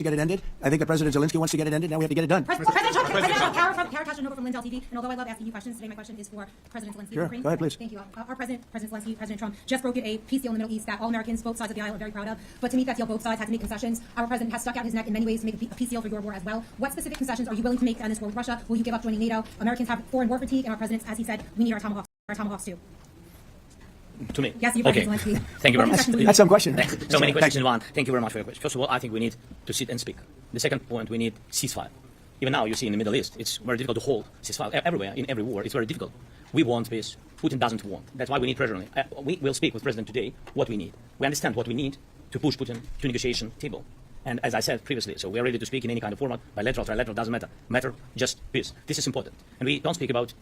get it ended. I think that President Zelensky wants to get it ended. Now we have to get it done. President Trump, Kara Tasha Nova from Lindell TV. And although I love asking you questions, today my question is for President Zelensky. Sure, go ahead, please. Thank you. Our President Zelensky, President Trump, just brokered a peace deal in the Middle East that all Americans, both sides of the aisle, are very proud of. But to meet that deal, both sides had to make concessions. Our president has stuck out his neck in many ways to make a peace deal for your war as well. What specific concessions are you willing to make on this war with Russia? Will you give up joining NATO? Americans have foreign war fatigue, and our president, as he said, we need our tomahawks too. To me? Yes, you, President Zelensky. Thank you very much. That's some question. So many questions in one. Thank you very much for your question. First of all, I think we need to sit and speak. The second point, we need ceasefire. Even now, you see in the Middle East, it's very difficult to hold ceasefire everywhere, in every war. It's very difficult. We want peace. Putin doesn't want. That's why we need pressure on it. We will speak with President today what we need. We understand what we need to push Putin to negotiation table. And as I said previously, so we are ready to speak in any kind of format, bilateral, trilateral, doesn't matter. Matter just peace. This is important. And we don't speak about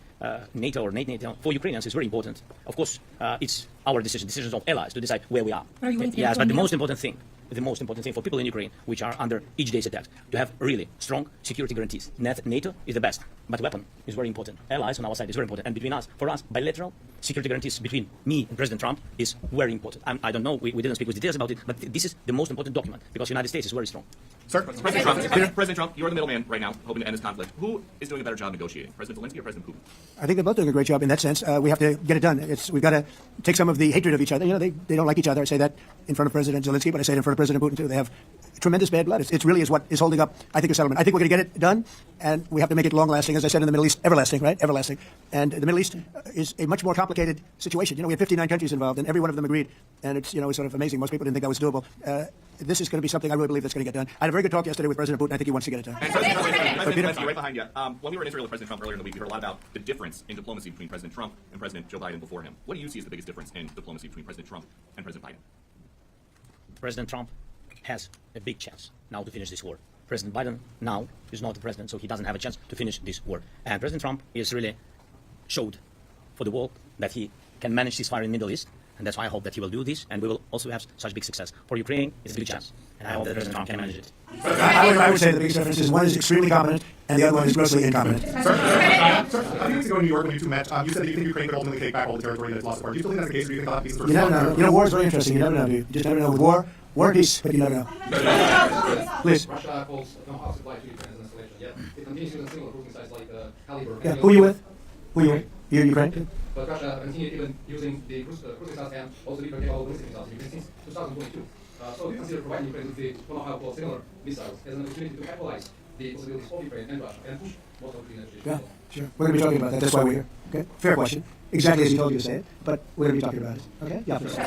NATO or NATO. For Ukrainians, it's very important. Of course, it's our decisions of allies to decide where we are. Are you Yes, but the most important thing for people in Ukraine, which are under each day's attack, to have really strong security guarantees. NATO is the best, but weapon is very important. Allies on our side is very important. And between us, for us, bilateral security guarantees between me and President Trump is very important. I don't know, we didn't speak with details about it, but this is the most important document because the United States is very strong. Sir, President Trump, you're the middleman right now, hoping to end this conflict. Who is doing a better job negotiating, President Zelensky or President Putin? I think they're both doing a great job in that sense. We have to get it done. We've got to take some of the hatred of each other. You know, they don't like each other. I say that in front of President Zelensky, but I say it in front of President Putin too. They have tremendous bad blood. It really is what is holding up, I think, a settlement. I think we're going to get it done, and we have to make it long-lasting. As I said in the Middle East, everlasting, right? Everlasting. And the Middle East is a much more complicated situation. You know, we have 59 countries involved, and every one of them agreed. And it's, you know, it's sort of amazing. Most people didn't think that was doable. This is going to be something I really believe that's going to get done. I had a very good talk yesterday with President Putin. I think he wants to get it done. And President Zelensky, right behind you. When we were in Israel with President Trump earlier in the week, we heard a lot about the difference in diplomacy between President Trump and President Joe Biden before him. What do you see as the biggest difference in diplomacy between President Trump and President Biden? President Trump has a big chance now to finish this war. President Biden now is not the president, so he doesn't have a chance to finish this war. And President Trump is really showed for the world that he can manage this fire in the Middle East. And that's why I hope that he will do this, and we will also have such big success. For Ukraine, it's a big chance, and I hope that President Trump can manage it. I would say the biggest difference is one is extremely competent, and the other one is grossly incompetent. Sir, a few weeks ago in New York when you two met, you said that you think Ukraine could ultimately take back all the territory that it's lost. Do you still think that's the case, or do you think they'll have peace? You never know. You know, war is very interesting. You never know, do you? You just never know with war and peace, but you never know. Please. Russia calls no supply to Ukraine as an escalation, yet it continues using similar cruising sites like Caliber. Yeah, who are you with? Who are you with? You Ukraine? But Russia continued even using the cruising sites and also different capable ballistic missiles since 2022. So do you consider providing Ukraine with the Tomahawk or similar missiles as an opportunity to capitalize the possibilities of Ukraine and Russia and push most of the energy? Yeah, sure. We're going to be talking about that. That's why we're here. Okay? Fair question. Exactly as he told you to say it, but we're going to be talking about it. Okay? Yeah, please.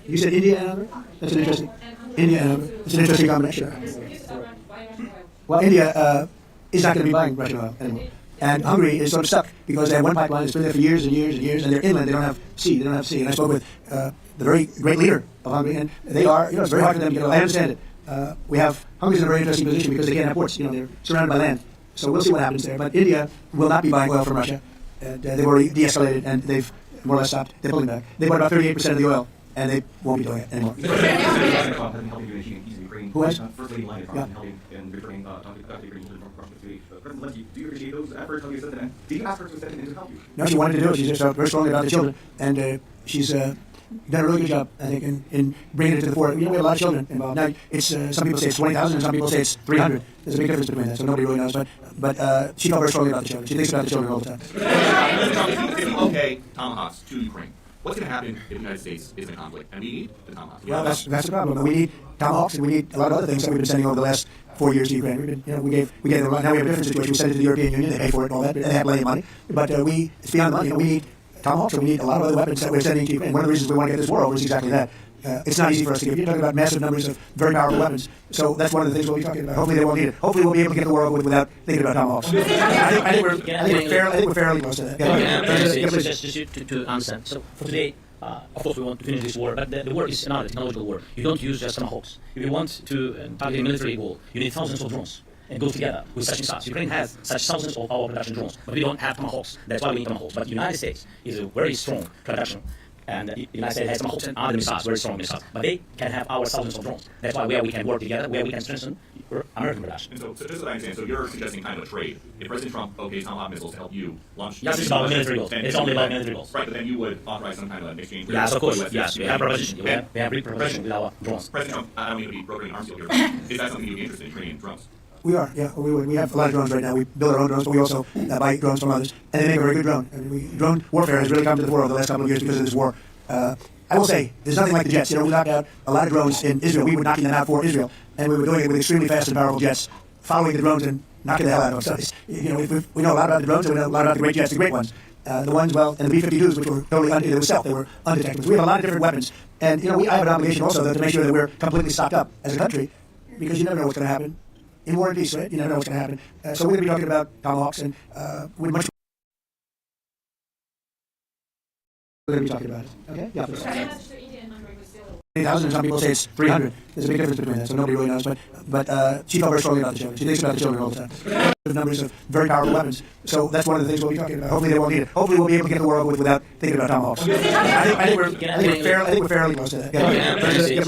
You said India and Hungary? That's an interesting... India and Hungary. That's an interesting combination. Well, India is not going to be buying Russian oil anymore. And Hungary is sort of stuck because they have one pipeline that's been there for years and years and years, and they're inland. They don't have sea. And I spoke with the very great leader of Hungary, and they are, you know, it's very hard for them to get oil. I understand it. Hungary's in a very interesting position because they can't have ports. You know, they're surrounded by land. So we'll see what happens there. But India will not be buying oil from Russia. And they've already de-escalated, and they've more or less stopped. They're pulling back. They bought about 38% of the oil, and they won't be doing it anymore. Who has? First Lady Melania Trump helping in returning President Zelensky, do you appreciate those efforts? How you said that? Did you ask her to step in to help you? No, she wanted to do it. She's just very strongly about the children, and she's done a really good job, I think, in bringing it to the fore. You know, we have a lot of children involved. Now, it's some people say it's 20,000, and some people say it's 300. There's a big difference between that, so nobody really knows. But she felt very strongly about the children. She thinks about the children all the time. If you okay Tomahawks to Ukraine, what's going to happen if the United States is in conflict and we need the Tomahawks? Well, that's the problem. We need Tomahawks, and we need a lot of other things that we've been sending over the last 4 years to Ukraine. We've been, you know, we gave them a lot. Now we have a different situation. We send it to the European Union. They pay for it and all that. They have plenty of money. But it's beyond the money. You know, we need Tomahawks, and we need a lot of other weapons that we're sending to Ukraine. One of the reasons we want to get this war over is exactly that. It's not easy for us to give. You're talking about massive numbers of very powerful weapons. So that's one of the things we'll be talking about. Hopefully they won't need it. Hopefully we'll be able to get the war over with without thinking about Tomahawks. I think we're fairly close to that. Just to understand. So for today, of course we want to finish this war, but the war is another technological war. You don't use just Tomahawks. If you want to target a military goal, you need thousands of drones. And goes together with such size. Ukraine has such thousands of our production drones, but we don't have Tomahawks. That's why we need Tomahawks. But the United States is a very strong production And the United States has some hopes and other missiles, very strong missiles. But they can have our thousands of drones. That's why where we can work together, where we can strengthen American production. And so just so I understand, so you're suggesting kind of a trade. If President Trump okays Tomahawk missiles to help you launch... Yes, it's about military goals. It's only about military goals. Right, but then you would authorize some kind of an exchange... Yes, of course. US Yes, we have preparation. We have preparation with our drones. President Trump, I don't mean to be brokering arms deal here, but is that something you'd be interested in, training drones? We are, yeah. We would. We have a lot of drones right now. We build our own drones, but we also buy drones from others. And they make a very good drone. I mean, drone warfare has really come to the fore over the last couple of years because of this war. I will say, there's nothing like the jets. You know, we knocked out a lot of drones in Israel. We were knocking them out for Israel. And we were doing it with extremely fast and powerful jets, following the drones and knocking the hell out of them. So, you know, we know a lot about the drones, and we know a lot about the great jets, the great ones. The ones, well, and the B-52s, which were totally they were stealth, they were undetectable. So we have a lot of different weapons. And, you know, I have an obligation also, though, to make sure that we're completely stocked up as a country, because you never know what's going to happen. In war and peace, right? You never know what's going to happen. So we're going to be talking about Tomahawks, and we're much... We're going to be talking about it. Okay? Yeah, please. 8,000, some people say it's 300. There's a big difference between that, so nobody really knows. But she felt very strongly about the children. She thinks about the children all the time. The numbers of very powerful weapons. So that's one of the things we'll be talking about. Hopefully they won't need it. Hopefully we'll be able to get the war over with without thinking about Tomahawks. I think we're fairly close to that.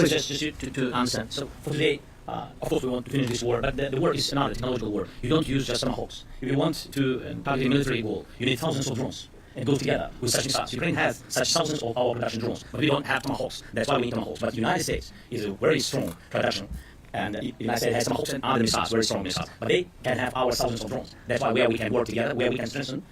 Just to understand. So for today, of course, we want to finish this war, but the war is another technological war. You don't use just Tomahawks. If you want to target a military goal, you need thousands of drones. And go together with such missiles. Ukraine has such thousands of our production drones, but we don't have Tomahawks. That's why we need Tomahawks. But the United States is a very strong production, and the United States has Tomahawks and other missiles, very strong missiles. But they can have our thousands of drones. That's why where we can work together, where we can strengthen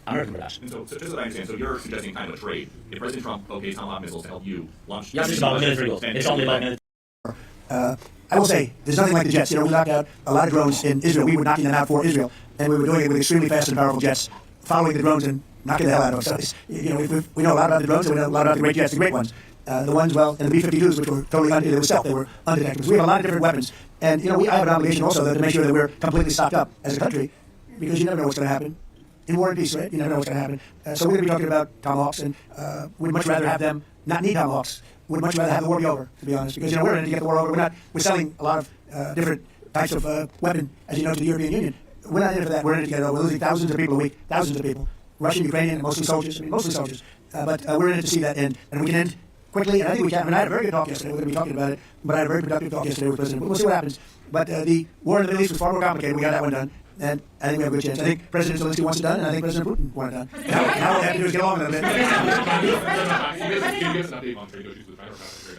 American production. And so just so I understand, so you're suggesting kind of a trade. If President Trump okays Tomahawk missiles to help you launch... Yes, it's about military goals. It's only about military. I will say, there's nothing like the jets. You know, we knocked out a lot of drones in Israel. We were knocking them out for Israel, and we were doing it with extremely fast and powerful jets, following the drones and knocking the hell out of them. So, you know, we know a lot about the drones, and we know a lot about the great jets, the great ones. The ones, well, and the B-52s, which were totally they were stealth, they were undetectable. So we have a lot of different weapons. And, you know, I have an obligation also, though, to make sure that we're completely stocked up as a country, because you never know what's going to happen. In war and peace, right? You never know what's going to happen. So we're going to be talking about Tomahawks, and we'd much rather have them not need Tomahawks. We'd much rather have the war be over, to be honest, because, you know, we're in it to get the war over. We're selling a lot of different types of weapon, as you know, to the European Union. We're not in it for that. We're in it to get it over. We're losing thousands of people a week, thousands of people. Russian, Ukrainian, mostly soldiers. I mean, mostly soldiers. But we're in it to see that end, and we can end quickly. And I think we can. I mean, I had a very good talk yesterday. We're going to be talking about it, but I had a very productive talk yesterday with the President. We'll see what happens. But the war in the Middle East was far more complicated. We got that one done, and I think we have a good chance. I think President Zelensky wants it done, and I think President Putin wants it done. Now what we have to do is get along a little bit.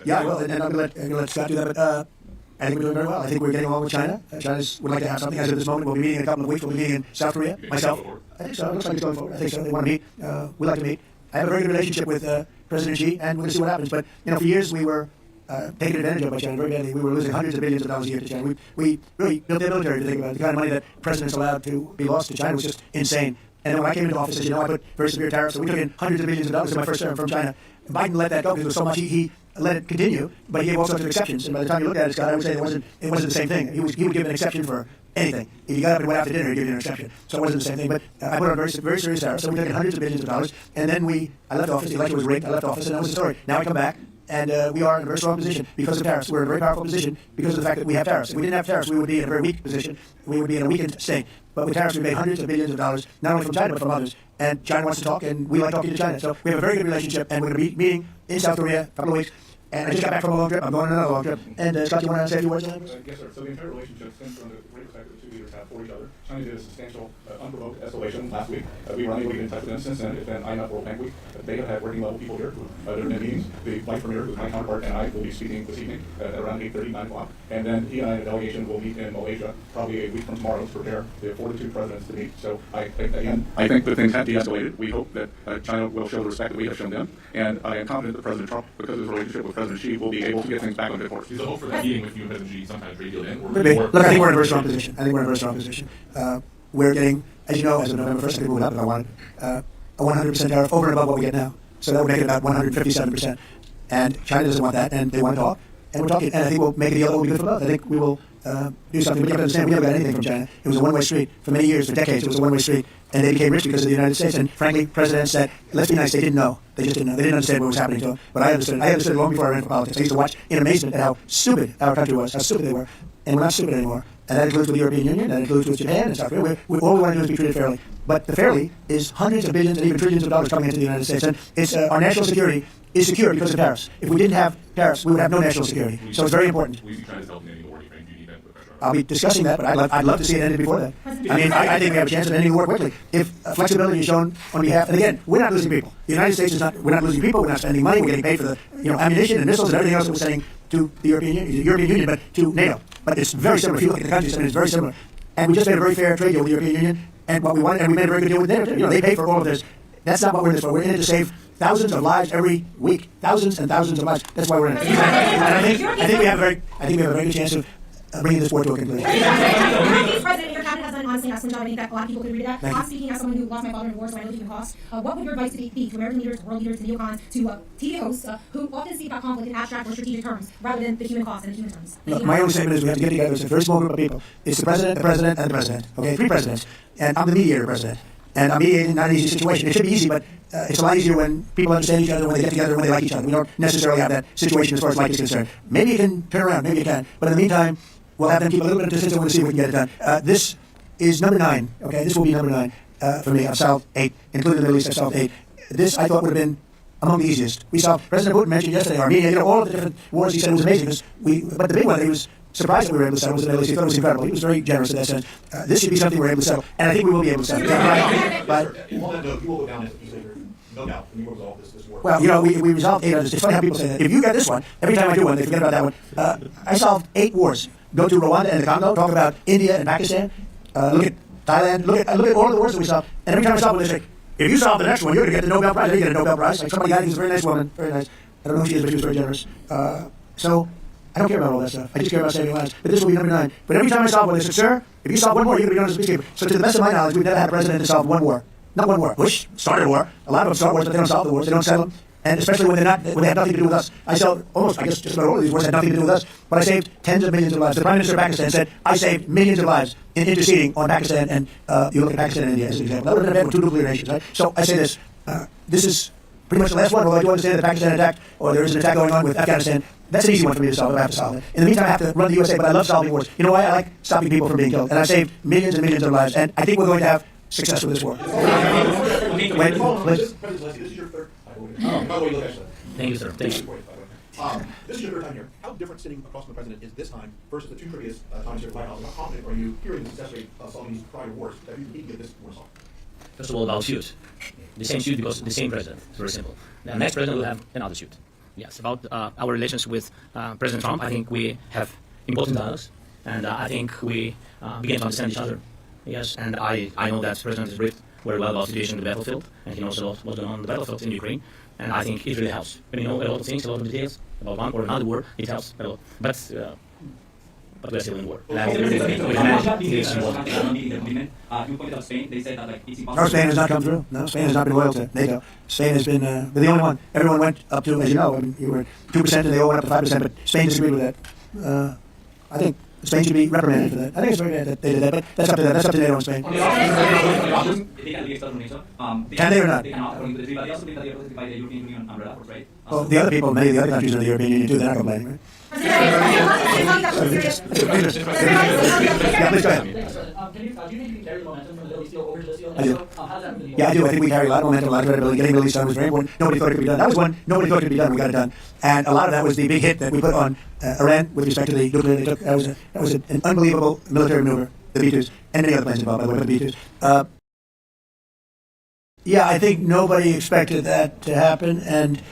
Yeah, well, and I'm going to let Scott do that. But I think we're doing very well. I think we're getting along with China. China would like to have something. As of this moment, we'll be meeting in a couple of weeks. We'll be meeting in South Korea. Myself, I think so. It looks like it's going forward. I think so. They want to meet. We like to meet. I have a very good relationship with President Xi, and we're going to see what happens. But, you know, for years we were taken advantage of by China very badly. We were losing hundreds of billions of dollars a year to China. We really built their military to think about it. The kind of money that presidents allowed to be lost to China was just insane. And then when I came into office, as you know, I put very severe tariffs. So we took in hundreds of millions of dollars in my first term from China. Biden let that go because there was so much. He let it continue, but he gave all sorts of exceptions. And by the time you looked at it, Scott, I would say it wasn't the same thing. He would give an exception for anything. If you got up and went out to dinner, he'd give you an exception. So it wasn't the same thing. But I put on very serious tariffs. So we took in hundreds of billions of dollars. And then I left office. The election was rigged. I left office, and that was the story. Now I come back. And we are in a very strong position because of tariffs. We're in a very powerful position because of the fact that we have tariffs. If we didn't have tariffs, we would be in a very weak position. We would be in a weakened state. But with tariffs, we made hundreds of billions of dollars, not only from China, but from others. And China wants to talk, and we like talking to China. So we have a very good relationship, and we're going to be meeting in South Korea in a couple of weeks. And I just got back from a long trip. I'm going on another long trip. And Scott, you want to say a few words on that? Yes, sir. So the entire relationship stems from the great respect that the two leaders have for each other. China did a substantial, unprovoked escalation last week. We were unable to get in touch with them since then. It's been IMF World Bank Week. They have had working level people here who there have been meetings. The vice premier, who's my counterpart, and I will be speaking this evening at around 8:30, 9 o'clock. And then he and I and a delegation will meet in Malaysia probably a week from tomorrow to prepare for the two presidents to meet. So I think that things have de-escalated. We hope that China will show the respect that we have shown them. And I am confident that President Trump, because of his relationship with President Xi, will be able to get things back on good course. Is the hope for that meeting with you and President Xi some kind of trade deal then? Look, I think we're in a very strong position. We're getting, as you know, as of November 1st, I could move it up if I wanted, a 100% tariff over and above what we get now. So that would make it about 157%. And China doesn't want that, and they want to talk. And we're talking, and I think we'll make a deal that will be good for both. I think we will do something. But you have to understand, we never got anything from China. It was a one-way street. For many years, for decades, it was a one-way street. And they became rich because of the United States. And frankly, presidents said, let's be nice, they didn't know. They just didn't know. They didn't understand what was happening to them. But I understood. I understood long before I ran for politics. I used to watch in amazement at how stupid our country was, how stupid they were. And we're not stupid anymore. And that includes with the European Union, that includes with Japan and South Korea. All we want to do is be treated fairly. But the fairly is hundreds of billions and even trillions of dollars coming into the United States. And it's, our national security is secure because of tariffs. If we didn't have tariffs, we would have no national security. So it's very important. Will you be trying to help in any more? Do you think you need that put pressure on? I'll be discussing that, but I'd love to see it ended before that. I mean, I think we have a chance of ending the war quickly if flexibility is shown on behalf. And again, we're not losing people. The United States is not. We're not losing people. We're not spending money. We're getting paid for the ammunition and missiles and everything else that we're sending to the European Union, but to NATO. But it's very similar. If you look at the countries, I mean, it's very similar. And we just made a very fair trade deal with the European Union. And what we wanted, and we made a very good deal with NATO. They pay for all of this. That's not what we're in this for. We're in it to save thousands of lives every week, thousands and thousands of lives. That's why we're in it. And I think we have a very good chance of bringing this war to a conclusion. President, your cabinet has done an honestly excellent job. I think that a lot of people could agree to that. I'm speaking as someone who lost my father in war, so I know the human cost. What would your advice be to American leaders, world leaders, to neocons, to TV hosts who often speak about conflict in abstract or strategic terms rather than the human cost and the human terms? Look, my only statement is we have to get together as a very small group of people. It's the president, and the president. Okay, 3 presidents. And I'm the mediator president. And I'm mediating not an easy situation. It should be easy, but it's a lot easier when people understand each other, when they get together, when they like each other. We don't necessarily have that situation as far as like is concerned. Maybe it can turn around, maybe it can. But in the meantime, we'll have them keep a little bit of distance and we'll see if we can get it done. This is number 9, okay? This will be number 9 for me. I've solved 8, including the Middle East, I've solved 8. This, I thought, would have been among the easiest. We solved, President Putin mentioned yesterday, Armenia, all of the different wars. He said it was amazing. But the big one that he was surprised that we were able to settle was the Middle East. He thought it was incredible. He was very generous in that sense. This should be something we're able to settle. And I think we will be able to settle. But You will go down as a peacemaker, no doubt, and you will resolve this war. well, we resolved 8 others. It's funny how people say that. If you got this one, every time I do one, they forget about that one. I solved 8 wars. Go to Rwanda and the Congo, talk about India and Pakistan, look at Thailand, look at all of the wars that we solved. And every time I solve one, they say, if you solve the next one, you're going to get the Nobel Prize. You get a Nobel Prize. Like somebody got it, who's a very nice woman, very nice. I don't know who she is, but she was very generous. So I don't care about all that stuff. I just care about saving lives. But this will be number 9. But every time I solve one, they say, sir, if you solve one more, you're going to be known as a peacekeeper. So to the best of my knowledge, we've never had a president to solve one war. Not one war. Bush started a war. A lot of them start wars, but they don't solve the wars. They don't settle them. And especially when they have nothing to do with us. I guess just about all of these wars had nothing to do with us. But I saved tens of millions of lives. The Prime Minister of Pakistan said, I saved millions of lives in interceding on Pakistan. And you look at Pakistan and India as an example. That would have been bad for 2 nuclear nations, right? So I say this. This is pretty much the last one, although I do understand that Pakistan attacked, or there is an attack going on with Afghanistan. That's an easy one for me to solve. I have to solve it. In the meantime, I have to run the USA, but I love solving wars. You know why? I like stopping people from being killed. And I've saved millions and millions of lives. And I think we're going to have success with this war. President Zelensky, this is your 3rd. By the way, look at that. Thank you, sir. Thank you. This is your 3rd time here. How different sitting across from the president is this time versus the 2 previous times here at the White House? How confident are you hearing the success rate of solving these prior wars that you need to get this war solved? First of all, about suit. The same suit because the same president. It's very simple. The next president will have another suit. Yes, about our relations with President Trump, I think we have important dialogues, and I think we begin to understand each other. Yes, and I know that President is briefed very well about the situation in the battlefield, and he knows a lot what's going on in the battlefield in Ukraine, and I think it really helps. When you know a lot of things, a lot of details about one or another war, it helps a lot. But we're still in war. You pointed out Spain. They said that it's impossible. No, Spain has not come through. No, Spain has not been loyal to NATO. Spain has been the only one. Everyone went up to, as you know, I mean, you were 2% and they all went up to 5%, but Spain disagreed with that. I think Spain should be reprimanded for that. I think it's very bad that they did that, but that's up to them. That's up to NATO and Spain. They can be external NATO. Can they or not? They cannot, according to the treaty, but they also think that they are protected by the European Union umbrella for trade. Well, the other people, many of the other countries in the European Union too, they're not complaining, right? Yeah, please go ahead. Do you think you can carry the momentum from the Middle East deal over to this deal? I do. How does that really Yeah, I do. I think we carry a lot of momentum, a lot of credibility. Getting the Middle East done was very important. Nobody thought it could be done. That was one. Nobody thought it could be done. We got it done. And a lot of that was the big hit that we put on Iran with respect to the nuclear they took. That was an unbelievable military maneuver, the B-2s, and many other planes involved, by the way, but the B-2s. Yeah, I think nobody expected that to happen. And,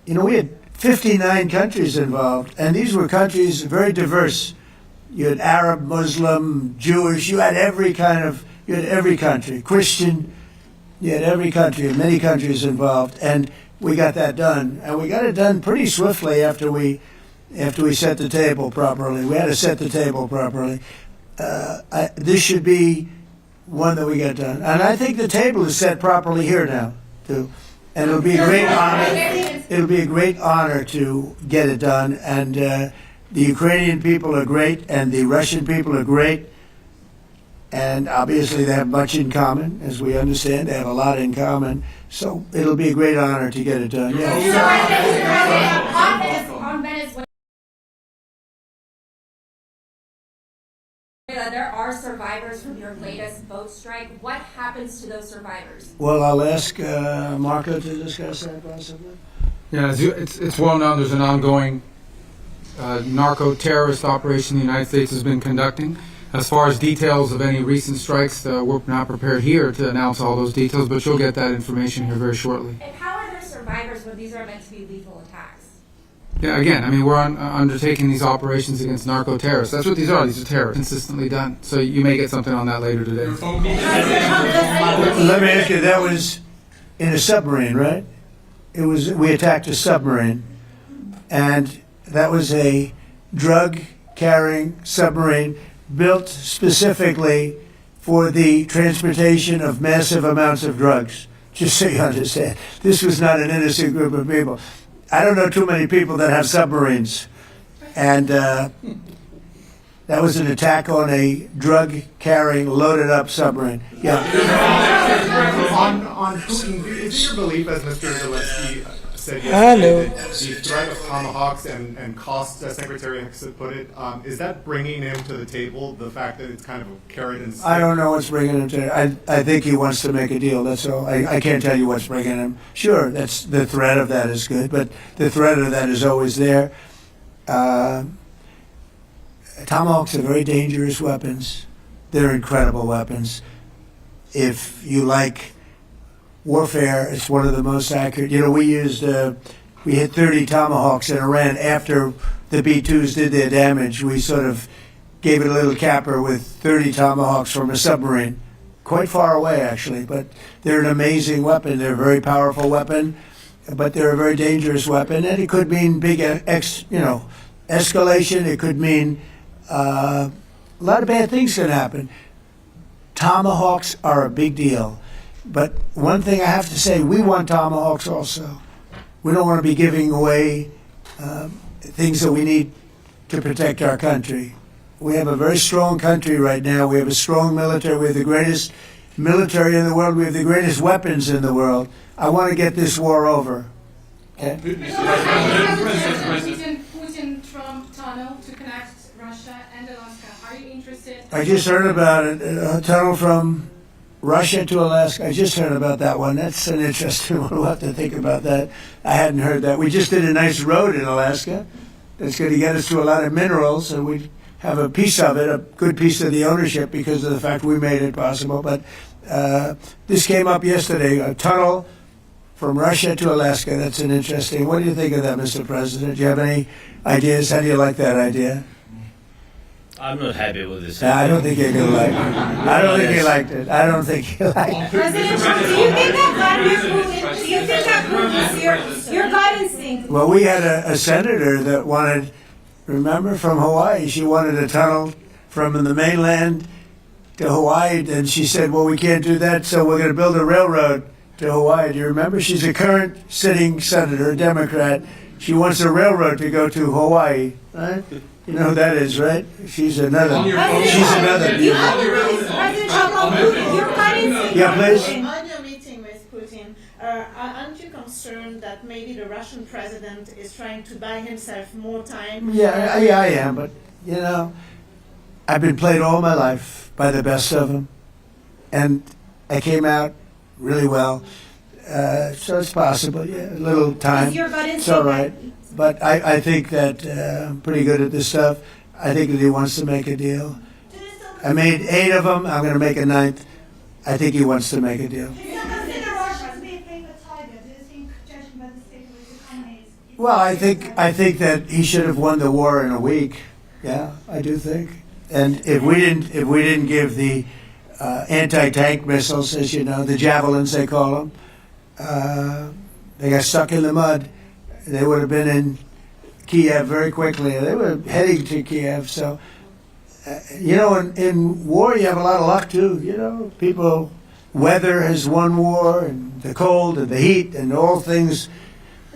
you know, we had 59 countries involved, and these were countries very diverse. You had Arab, Muslim, Jewish, you had every country, Christian, you had every country, and many countries involved, and we got that done. And we got it done pretty swiftly after we set the table properly. We had to set the table properly. This should be one that we get done. And I think the table is set properly here now, too. And it'll be a great honor. It'll be a great honor to get it done. And the Ukrainian people are great, and the Russian people are great. And obviously they have much in common, as we understand. They have a lot in common. So it'll be a great honor to get it done. Yes. There are survivors from your latest boat strike. What happens to those survivors? Well, I'll ask Marco to discuss that possibly. Yeah, it's well known there's an ongoing narco-terrorist operation the United States has been conducting. As far as details of any recent strikes, we're not prepared here to announce all those details, but you'll get that information here very shortly. And how are there survivors when these are meant to be lethal attacks? Yeah, again, I mean, we're undertaking these operations against narco-terrorists. That's what these are. These are terrorists, consistently done. So you may get something on that later today. Let me ask you, that was in a submarine, right? We attacked a submarine, and that was a drug-carrying submarine built specifically for the transportation of massive amounts of drugs. Just so you understand, this was not an innocent group of people. I don't know too many people that have submarines, and that was an attack on a drug-carrying, loaded-up submarine. Yeah. On Putin, is it your belief, as Mr. Zelensky said yesterday, that the threat of tomahawks and costs, as Secretary Hicks put it, is that bringing him to the table, the fact that it's kind of a carrot and stick? I don't know what's bringing him to. I think he wants to make a deal. That's all. I can't tell you what's bringing him. Sure, that's the threat of that is good, but the threat of that is always there. Tomahawks are very dangerous weapons. They're incredible weapons. If you like warfare, it's one of the most accurate. You know, we hit 30 Tomahawks in Iran after the B-2s did their damage. We sort of gave it a little capper with 30 Tomahawks from a submarine, quite far away actually, but they're an amazing weapon. They're a very powerful weapon, but they're a very dangerous weapon, and it could mean big escalation. It could mean a lot of bad things can happen. Tomahawks are a big deal. But one thing I have to say, we want tomahawks also. We don't want to be giving away things that we need to protect our country. We have a very strong country right now. We have a strong military. We have the greatest military in the world. We have the greatest weapons in the world. I want to get this war over. Okay? Putin-Trump tunnel to connect Russia and Alaska. Are you interested? I just heard about it. A tunnel from Russia to Alaska. I just heard about that one. That's an interesting one. We'll have to think about that. I hadn't heard that. We just did a nice road in Alaska that's going to get us to a lot of minerals, and we have a piece of it, a good piece of the ownership because of the fact we made it possible. But this came up yesterday, a tunnel from Russia to Alaska. That's an interesting. What do you think of that, Mr. President? Do you have any ideas? How do you like that idea? I'm not happy with this. I don't think you're going to like it. I don't think he liked it. I don't think he liked it. President Trump, do you think that Vladimir Putin, do you think that Putin is your gut instinct? Well, we had a senator that wanted, remember, from Hawaii. She wanted a tunnel from the mainland to Hawaii, and she said, well, we can't do that, so we're going to build a railroad to Hawaii. Do you remember? She's a current sitting senator, a Democrat. She wants a railroad to go to Hawaii, right? You know who that is, right? She's another. She's another. Yeah, please. On your meeting with Putin, aren't you concerned that maybe the Russian president is trying to buy himself more time? Yeah, I am, but you know, I've been played all my life by the best of them, and I came out really well. So it's possible, yeah, a little time. It's all right. But I think that I'm pretty good at this stuff. I think that he wants to make a deal. I made 8 of them. I'm going to make a 9th. I think he wants to make a deal. Well, I think that he should have won the war in a week. Yeah, I do think. And if we didn't give the anti-tank missiles, as you know, the javelins they call them, they got stuck in the mud. They would have been in Kiev very quickly. They were heading to Kiev. So, you know, in war you have a lot of luck too. You know, weather has won war, and the cold and the heat and all things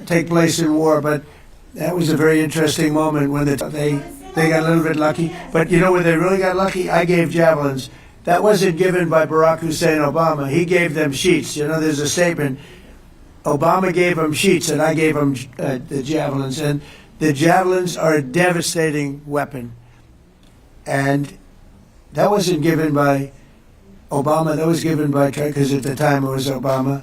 take place in war. But that was a very interesting moment when they got a little bit lucky. But you know where they really got lucky? I gave javelins. That wasn't given by Barack Hussein Obama. He gave them sheets. You know, there's a statement. Obama gave them sheets, and I gave them the javelins. And the javelins are a devastating weapon. And That wasn't given by Obama. That was given by Trump, because at the time it was Obama.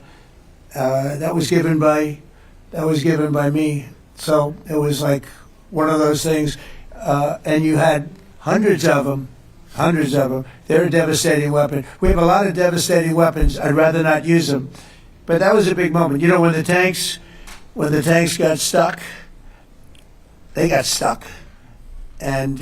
That was given by me. So it was like one of those things. And you had hundreds of them. They're a devastating weapon. We have a lot of devastating weapons. I'd rather not use them. But that was a big moment. You know, when the tanks got stuck, they got stuck. And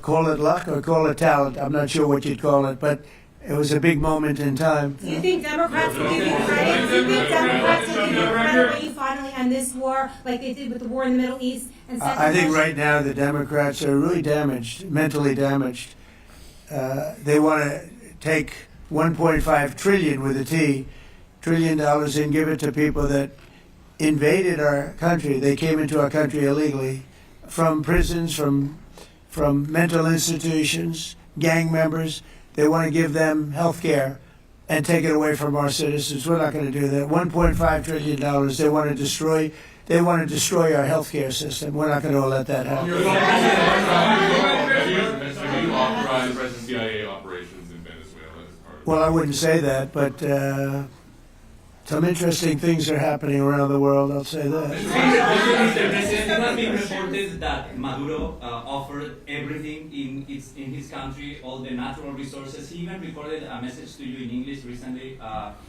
call it luck or call it talent. I'm not sure what you'd call it, but it was a big moment in time. Do you think Democrats will give you credit? Do you think Democrats will give you credit when you finally end this war, like they did with the war in the Middle East? And I think right now the Democrats are really damaged, mentally damaged. They want to take 1.5 trillion with a T, $1 trillion and give it to people that invaded our country. They came into our country illegally, from prisons, from mental institutions, gang members. They want to give them health care and take it away from our citizens. We're not going to do that. $1.5 trillion. They want to destroy. They want to destroy our health care system. We're not going to let that happen. Do you authorize President CIA operations in Venezuela as part of? Well, I wouldn't say that, but some interesting things are happening around the world. I'll say that. It has been reported that Maduro offered everything in his country, all the natural resources. He even recorded a message to you in English recently,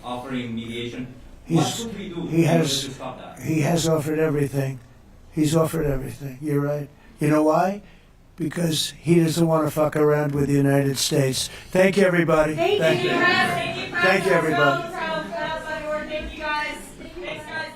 offering mediation. What should we do to stop that? He has offered everything. He's offered everything. You're right. You know why? Because he doesn't want to fuck around with the United States. Thank you, everybody. Thank you. Thank you, everybody. Thank you guys. Thanks, guys.